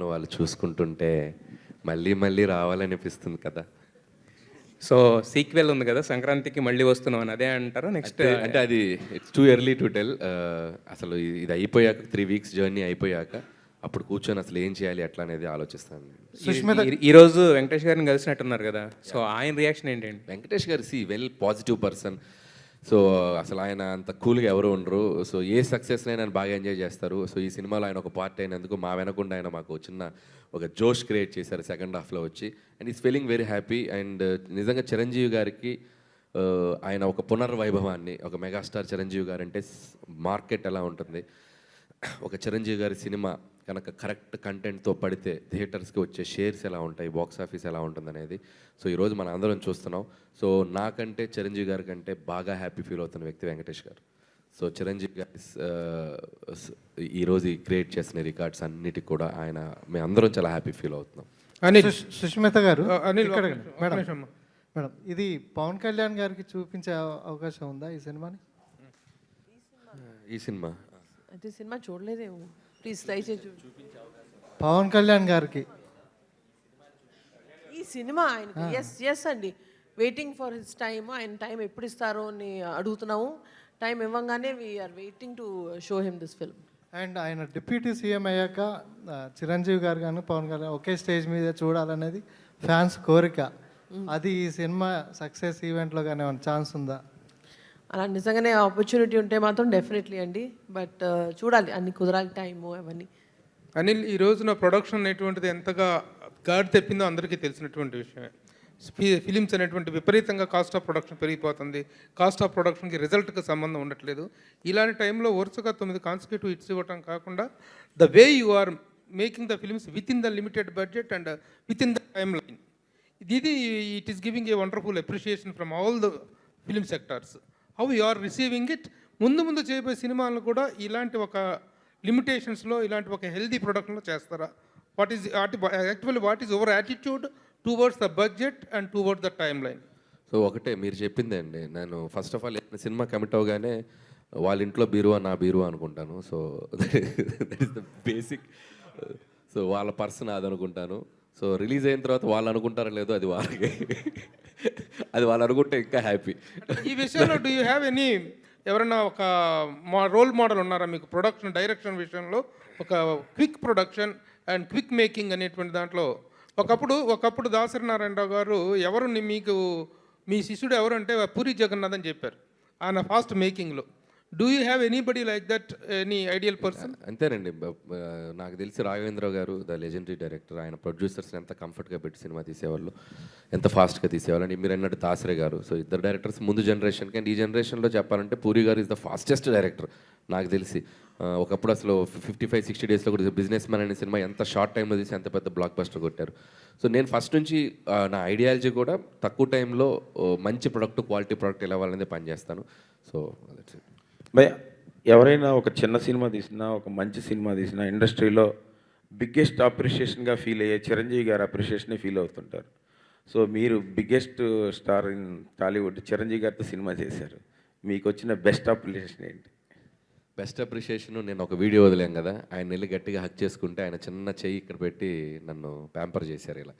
వాళ్ళను వాళ్ళు చూసుకుంటుంటే మళ్ళీ మళ్ళీ రావాలనిపిస్తుంది కదా. సో సీక్వెల్ ఉంది కదా, సంక్రాంతికి మళ్ళీ వస్తున్నాం అని అదే అంటారా నెక్స్ట్? అంటే అది it's too early to tell. అసలు ఇది అయిపోయాక 3 weeks జర్నీ అయిపోయాక అప్పుడు కూర్చొని అసలు ఏం చేయాలి అట్లా అనేది ఆలోచిస్తాను. ఈరోజు వెంకటేష్ గారిని కలిసినట్టున్నారు కదా, సో ఆయన రియాక్షన్ ఏంటండి? వెంకటేష్ గారు వెల్ పాజిటివ్ పర్సన్. సో అసలు ఆయన అంత కూల్గా ఎవరు ఉండరు. సో ఏ సక్సెస్ని ఆయన బాగా ఎంజాయ్ చేస్తారు. సో ఈ సినిమాలో ఆయన ఒక పార్ట్ అయినందుకు మా వెనకుండా ఆయన మాకు చిన్న ఒక జోష్ క్రియేట్ చేశారు సెకండ్ హాఫ్లో వచ్చి. And is feeling very happy. And నిజంగా చిరంజీవి గారికి ఆయన ఒక పునర్వైభవాన్ని, ఒక మెగాస్టార్ చిరంజీవి గారు అంటే మార్కెట్ ఎలా ఉంటుంది, ఒక చిరంజీవి గారి సినిమా కనుక కరెక్ట్ కంటెంట్తో పడితే థియేటర్స్కి వచ్చే షేర్స్ ఎలా ఉంటాయి, బాక్స్ ఆఫీస్ ఎలా ఉంటుంది అనేది సో ఈరోజు మనం అందరం చూస్తున్నాం. సో నాకంటే చిరంజీవి గారి కంటే బాగా హ్యాపీ ఫీల్ అవుతున్న వ్యక్తి వెంకటేష్ గారు. సో చిరంజీవి గారి ఈరోజు క్రియేట్ చేసిన రికార్డ్స్ అన్నిటికి కూడా మేము అందరం చాలా హ్యాపీ ఫీల్ అవుతున్నాం. సుష్మిత గారు, మేడం ఇది పవన్ కళ్యాణ్ గారికి చూపించే అవకాశం ఉందా ఈ సినిమాని? ఈ సినిమా అంటే సినిమా చూడలేదేమో, ప్లీజ్ దయచేసి పవన్ కళ్యాణ్ గారికి ఈ సినిమా ఆయనకి ఎస్ అండి, వెయిటింగ్ ఫర్ హిస్ టైమ్. ఆయన టైం ఎప్పుడు ఇస్తారో అని అడుగుతున్నాము. టైం ఇవ్వగానే we are waiting to show him this film. And ఆయన డిప్యూటీ సీఎం అయ్యాక చిరంజీవి గారు కానీ పవన్ కళ్యాణ్ ఒకే స్టేజ్ మీద చూడాలనేది ఫ్యాన్స్ కోరిక. అది ఈ సినిమా సక్సెస్ ఈవెంట్లో కానీ ఏమైనా ఛాన్స్ ఉందా? అలా నిజంగానే ఆపర్చునిటీ ఉంటే మాత్రం డెఫినెట్లీ అండి, బట్ చూడాలి, అన్ని కుదరాలి టైము అవన్నీ. అనిల్, ఈ రోజున ప్రొడక్షన్ అనేటువంటిది ఎంతగా గాడి తెప్పిందో అందరికీ తెలిసినటువంటి విషయమే. ఫిలిమ్స్ అనేటువంటి విపరీతంగా కాస్ట్ ఆఫ్ ప్రొడక్షన్ పెరిగిపోతుంది. కాస్ట్ ఆఫ్ ప్రొడక్షన్కి రిజల్ట్కి సంబంధం ఉండట్లేదు. ఇలాంటి టైంలో వరుసగా 9 కాన్సిక్యూటివ్ హిట్స్ ఇవ్వటం కాకుండా the way you are making the films within the limited budget and within the timeline, it is giving a wonderful appreciation from all the film sectors. How you are receiving it? ముందు చేయబోయే సినిమాలను కూడా ఇలాంటి ఒక లిమిటేషన్స్లో, ఇలాంటి ఒక healthy ప్రొడక్షన్లో చేస్తారా? What is your attitude towards the budget and towards the time line? So ఒకటే మీరు చెప్పిందే అండి. నేను first of all cinema commit అవగానే వాళ్ళ ఇంట్లో బీరువా నా బీరువా అనుకుంటాను. So that is the basic. So వాళ్ళ పర్సన్ అది అనుకుంటాను. సో రిలీజ్ అయిన తర్వాత వాళ్ళు అనుకుంటారో లేదో అది వాళ్ళకి, అది వాళ్ళు అనుకుంటే ఇంకా హ్యాపీ. ఈ విషయంలో డూ యూ హ్యావ్ ఎనీ ఎవరైనా ఒక రోల్ మోడల్ ఉన్నారా మీకు ప్రొడక్షన్ డైరెక్షన్ విషయంలో? ఒక quick production and quick making అనేటువంటి దాంట్లో ఒకప్పుడు దాసరి నారాయణరావు గారు ఎవరు మీకు మీ శిష్యుడు ఎవరు అంటే పూరి జగన్నాథ్ అని చెప్పారు ఆయన ఫాస్ట్ మేకింగ్లో. Do you have anybody like that, any ideal person? అంతేనండి. నాకు తెలిసి రాఘవేంద్ర గారు ద లెజెండరీ డైరెక్టర్. ఆయన ప్రొడ్యూసర్స్ని ఎంత కంఫర్ట్గా పెట్టి సినిమా తీసేవాళ్ళు, ఎంత ఫాస్ట్గా తీసేవాళ్ళు. అండ్ మీరు అన్నట్టు దాసరే గారు. సో ఇద్దరు డైరెక్టర్స్ ముందు జనరేషన్కి. అండ్ ఈ జనరేషన్లో చెప్పాలంటే పూరి గారు ఈజ్ ద ఫాస్టెస్ట్ డైరెక్టర్ నాకు తెలిసి. ఒకప్పుడు అసలు 55-60 డేస్లో కూడా బిజినెస్ మ్యాన్ అనే సినిమా ఎంత షార్ట్ టైంలో తీసి ఎంత పెద్ద బ్లాక్ బస్టర్ కొట్టారు. సో నేను ఫస్ట్ నుంచి నా ఐడియాలజీ కూడా తక్కువ టైంలో మంచి ప్రొడక్ట్, క్వాలిటీ ప్రొడక్ట్ ఎలా వాళ్ళనే పనిచేస్తాను. So that's it. భయ, ఎవరైనా ఒక చిన్న సినిమా తీసినా, ఒక మంచి సినిమా తీసినా ఇండస్ట్రీలో బిగ్గెస్ట్ అప్రిషియేషన్గా ఫీల్ అయ్యే చిరంజీవి గారు అప్రిషియేషనే ఫీల్ అవుతుంటారు. సో మీరు biggest star in Tollywood Chiranjeevi గారితో సినిమా చేశారు, మీకు వచ్చిన బెస్ట్ అప్రిషియేషన్ ఏంటి? బెస్ట్ అప్రిషియేషన్, నేను ఒక వీడియో వదిలేం కదా, ఆయన వెళ్ళి గట్టిగా హక్ చేసుకుంటే ఆయన చిన్న చెయ్యి ఇక్కడ పెట్టి నన్ను ప్యాంపర్ చేశారు ఇలా.